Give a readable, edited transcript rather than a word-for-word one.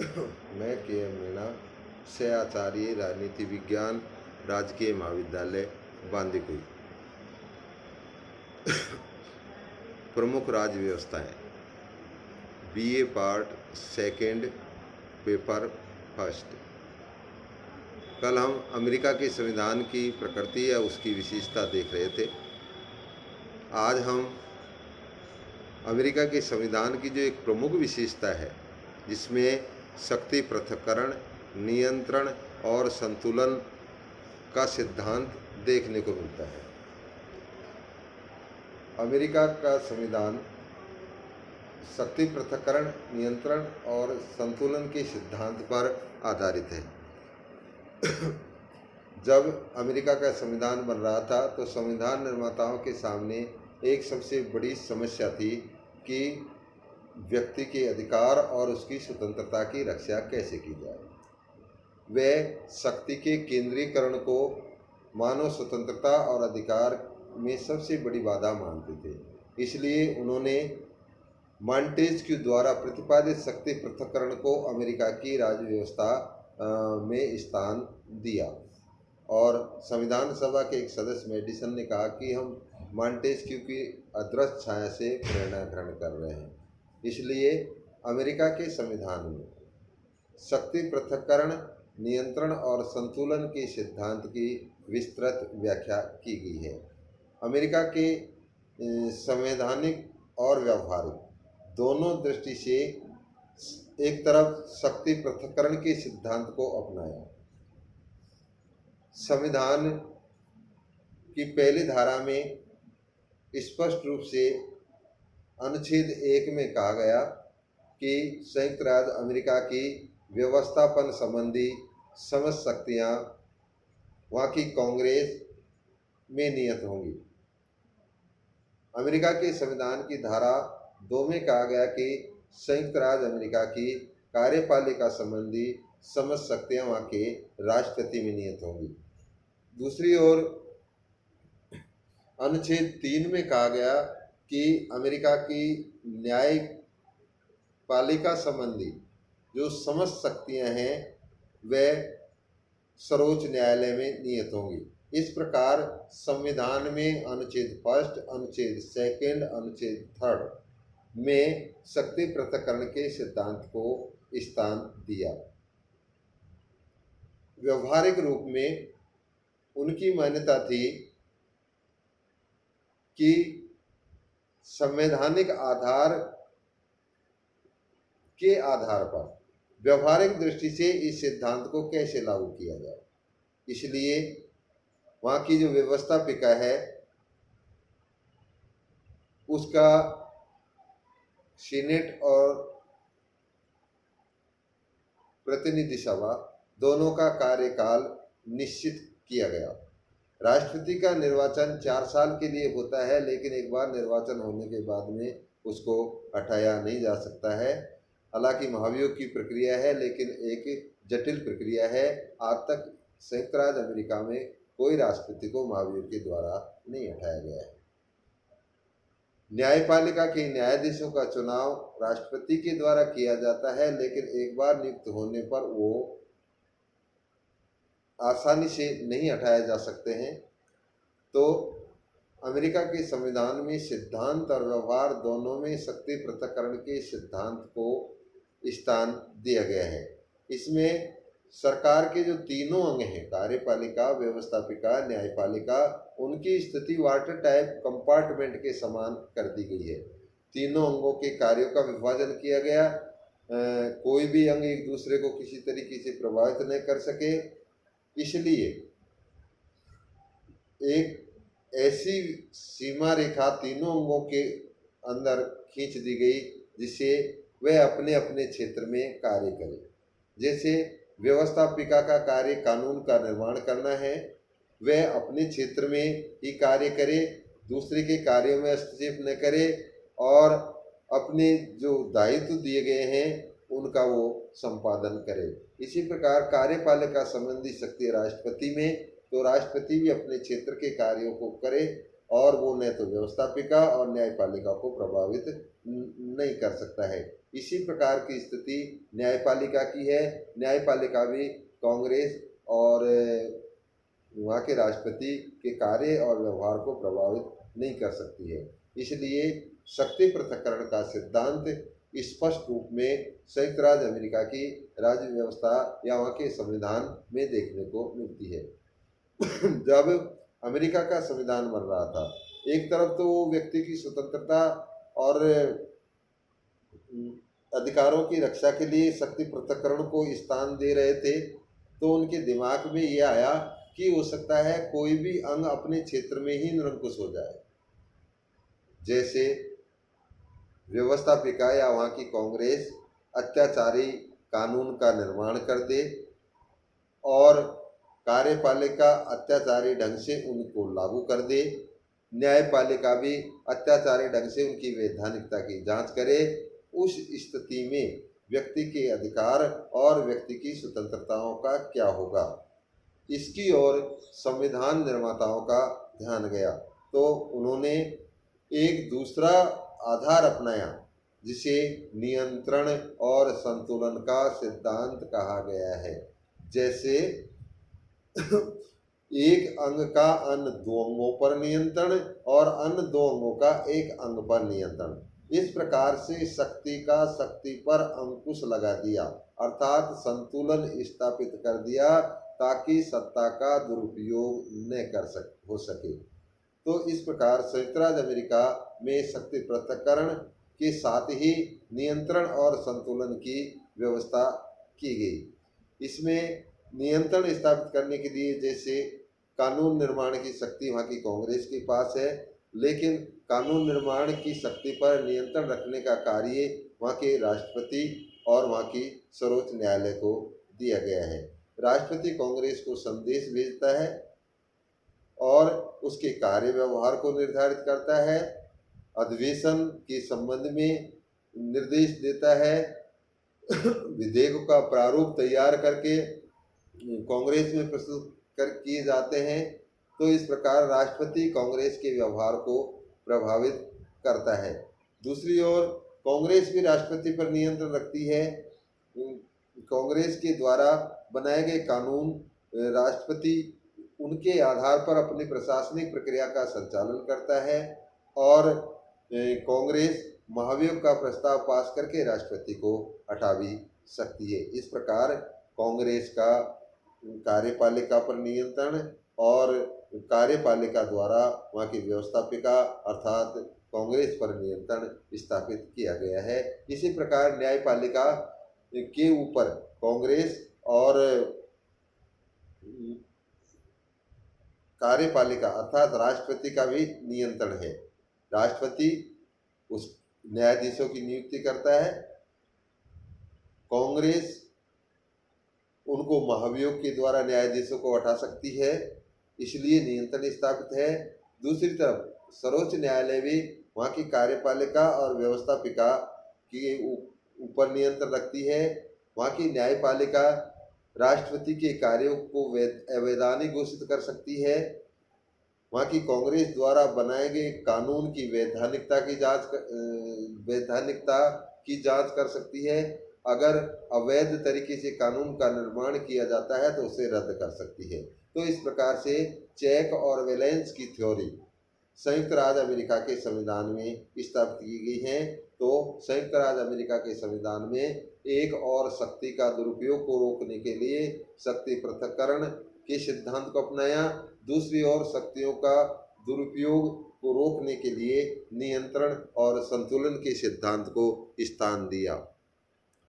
मैं के एम मीणा, सहआचार्य राजनीति विज्ञान, राजकीय महाविद्यालय बांदीकुई। प्रमुख राज्य व्यवस्थाएं। BA part second, paper first. कल हम अमेरिका के संविधान की प्रकृति या उसकी विशेषता देख रहे थे। आज हम अमेरिका के संविधान की जो एक प्रमुख विशेषता है, जिसमें शक्ति पृथक्करण, नियंत्रण और संतुलन का सिद्धांत देखने को मिलता है। अमेरिका का संविधान शक्ति पृथक्करण, नियंत्रण और संतुलन के सिद्धांत पर आधारित है। जब अमेरिका का संविधान बन रहा था तो संविधान निर्माताओं के सामने एक सबसे बड़ी समस्या थी कि व्यक्ति के अधिकार और उसकी स्वतंत्रता की रक्षा कैसे की जाए। वे शक्ति के केंद्रीकरण को मानव स्वतंत्रता और अधिकार में सबसे बड़ी बाधा मानते थे। इसलिए उन्होंने मॉन्टेस्क्यू द्वारा प्रतिपादित शक्ति पृथक्करण को अमेरिका की राज्य व्यवस्था में स्थान दिया। और संविधान सभा के एक सदस्य मेडिसन ने कहा कि हम मॉन्टेस्क्यू की अदृश्य छाया से प्रेरणा ग्रहण कर रहे हैं। इसलिए अमेरिका के संविधान में शक्ति पृथक्करण, नियंत्रण और संतुलन के सिद्धांत की विस्तृत व्याख्या की गई है। अमेरिका के संवैधानिक और व्यावहारिक दोनों दृष्टि से एक तरफ शक्ति पृथक्करण के सिद्धांत को अपनाया। संविधान की पहली धारा में स्पष्ट रूप से अनुच्छेद 1 में कहा गया कि संयुक्त राज्य अमेरिका की व्यवस्थापन संबंधी समस्त शक्तियाँ वहाँ की कांग्रेस में नियत होंगी। अमेरिका के संविधान की धारा 2 में कहा गया कि संयुक्त राज्य अमेरिका की कार्यपालिका संबंधी समस्त शक्तियाँ वहाँ के राष्ट्रपति में नियत होंगी। दूसरी ओर अनुच्छेद 3 में कहा गया कि अमेरिका की न्यायपालिका संबंधी जो समस्त शक्तियाँ हैं वह सर्वोच्च न्यायालय में नियत होंगी। इस प्रकार संविधान में अनुच्छेद 1, अनुच्छेद 2, अनुच्छेद 3 में शक्ति पृथक्करण के सिद्धांत को स्थान दिया। व्यवहारिक रूप में उनकी मान्यता थी कि संवैधानिक आधार के आधार पर व्यवहारिक दृष्टि से इस सिद्धांत को कैसे लागू किया जाए। इसलिए वहाँ की जो व्यवस्थापिका है उसका सीनेट और प्रतिनिधि सभा दोनों का कार्यकाल निश्चित किया गया। राष्ट्रपति का निर्वाचन 4 साल के लिए होता है, लेकिन एक बार निर्वाचन होने के बाद में उसको हटाया नहीं जा सकता है। हालांकि महाभियोग की प्रक्रिया है, लेकिन एक जटिल प्रक्रिया है। आज तक संयुक्त राज्य अमेरिका में कोई राष्ट्रपति को महाभियोग के द्वारा नहीं हटाया गया है। न्यायपालिका के न्यायाधीशों का चुनाव राष्ट्रपति के द्वारा किया जाता है, लेकिन एक बार नियुक्त होने पर वो आसानी से नहीं हटाए जा सकते हैं। तो अमेरिका के संविधान में सिद्धांत और व्यवहार दोनों में शक्ति पृथक्करण के सिद्धांत को स्थान दिया गया है। इसमें सरकार के जो तीनों अंग हैं, कार्यपालिका, व्यवस्थापिका, न्यायपालिका, उनकी स्थिति वाटर टाइप कंपार्टमेंट के समान कर दी गई है। तीनों अंगों के कार्यों का विभाजन किया गया। कोई भी अंग एक दूसरे को किसी तरीके से प्रभावित नहीं कर सके। इसलिए एक ऐसी सीमा रेखा तीनों अंगों के अंदर खींच दी गई जिससे वह अपने अपने क्षेत्र में कार्य करें। जैसे व्यवस्थापिका का कार्य कानून का निर्माण करना है, वह अपने क्षेत्र में ही कार्य करे, दूसरे के कार्यों में हस्तक्षेप न करे और अपने जो दायित्व दिए गए हैं उनका वो संपादन करे। इसी प्रकार कार्यपालिका संबंधी शक्ति राष्ट्रपति में, तो राष्ट्रपति भी अपने क्षेत्र के कार्यों को करे और वो न तो व्यवस्थापिका और न्यायपालिका को प्रभावित नहीं कर सकता है। इसी प्रकार की स्थिति न्यायपालिका की है। न्यायपालिका भी कांग्रेस और वहाँ के राष्ट्रपति के कार्य और व्यवहार को प्रभावित नहीं कर सकती है। इसलिए शक्ति पृथक्करण का सिद्धांत स्पष्ट रूप में संयुक्त राज्य अमेरिका की राज्य व्यवस्था या वहाँ के संविधान में देखने को मिलती है। जब अमेरिका का संविधान बन रहा था, एक तरफ तो वो व्यक्ति की स्वतंत्रता और अधिकारों की रक्षा के लिए शक्ति पृथक्करण को स्थान दे रहे थे, तो उनके दिमाग में ये आया कि हो सकता है कोई भी अंग अपने क्षेत्र में ही निरंकुश हो जाए। जैसे व्यवस्थापिका या वहाँ की कांग्रेस अत्याचारी कानून का निर्माण कर दे और कार्यपालिका अत्याचारी ढंग से उनको लागू कर दे, न्यायपालिका भी अत्याचारी ढंग से उनकी वैधानिकता की जांच करे। उस स्थिति में व्यक्ति के अधिकार और व्यक्ति की स्वतंत्रताओं का क्या होगा, इसकी ओर संविधान निर्माताओं का ध्यान गया। तो उन्होंने एक दूसरा आधार अपनाया जिसे नियंत्रण और संतुलन का सिद्धांत कहा गया है। जैसे एक अंग का अन्य दो अंगों पर नियंत्रण और अन्य दो अंगों का एक अंग पर नियंत्रण, इस प्रकार से शक्ति का शक्ति पर अंकुश लगा दिया, अर्थात संतुलन स्थापित कर दिया ताकि सत्ता का दुरुपयोग न हो सके। तो इस प्रकार संयुक्त राज्य अमेरिका में शक्ति पृथक्करण के साथ ही नियंत्रण और संतुलन की व्यवस्था की गई। इसमें नियंत्रण स्थापित करने के लिए जैसे कानून निर्माण की शक्ति वहाँ की कांग्रेस के पास है, लेकिन कानून निर्माण की शक्ति पर नियंत्रण रखने का कार्य वहाँ के राष्ट्रपति और वहाँ की सर्वोच्च न्यायालय को दिया गया है। राष्ट्रपति कांग्रेस को संदेश भेजता है और उसके कार्य व्यवहार को निर्धारित करता है, अधिवेशन के संबंध में निर्देश देता है, विधेयक का प्रारूप तैयार करके कांग्रेस में प्रस्तुत किए जाते हैं। तो इस प्रकार राष्ट्रपति कांग्रेस के व्यवहार को प्रभावित करता है। दूसरी ओर कांग्रेस भी राष्ट्रपति पर नियंत्रण रखती है। कांग्रेस के द्वारा बनाए गए कानून राष्ट्रपति उनके आधार पर अपनी प्रशासनिक प्रक्रिया का संचालन करता है और कांग्रेस महाभियोग का प्रस्ताव पास करके राष्ट्रपति को हटा भी सकती है। इस प्रकार कांग्रेस का कार्यपालिका पर नियंत्रण और कार्यपालिका द्वारा वहाँ की व्यवस्थापिका अर्थात कांग्रेस पर नियंत्रण स्थापित किया गया है। इसी प्रकार न्यायपालिका के ऊपर कांग्रेस और कार्यपालिका अर्थात राष्ट्रपति का भी नियंत्रण है। राष्ट्रपति उस न्यायाधीशों की नियुक्ति करता है, कांग्रेस उनको महाभियोग के द्वारा न्यायाधीशों को हटा सकती है, इसलिए नियंत्रण स्थापित है। दूसरी तरफ सर्वोच्च न्यायालय भी वहाँ की कार्यपालिका और व्यवस्थापिका के ऊपर नियंत्रण रखती है। वहाँ की न्यायपालिका राष्ट्रपति के कार्यों को अवैधानिक घोषित कर सकती है। वहाँ की कांग्रेस द्वारा बनाए गए कानून की वैधानिकता की जांच कर सकती है। अगर अवैध तरीके से कानून का निर्माण किया जाता है तो उसे रद्द कर सकती है। तो इस प्रकार से चेक और बैलेंस की थ्योरी संयुक्त राज्य अमेरिका के संविधान में स्थापित की गई है। तो संयुक्त राज्य अमेरिका के संविधान में एक और शक्ति का दुरुपयोग को रोकने के लिए शक्ति पृथक्करण के सिद्धांत को अपनाया, दूसरी ओर शक्तियों का दुरुपयोग को रोकने के लिए नियंत्रण और संतुलन के सिद्धांत को स्थान दिया।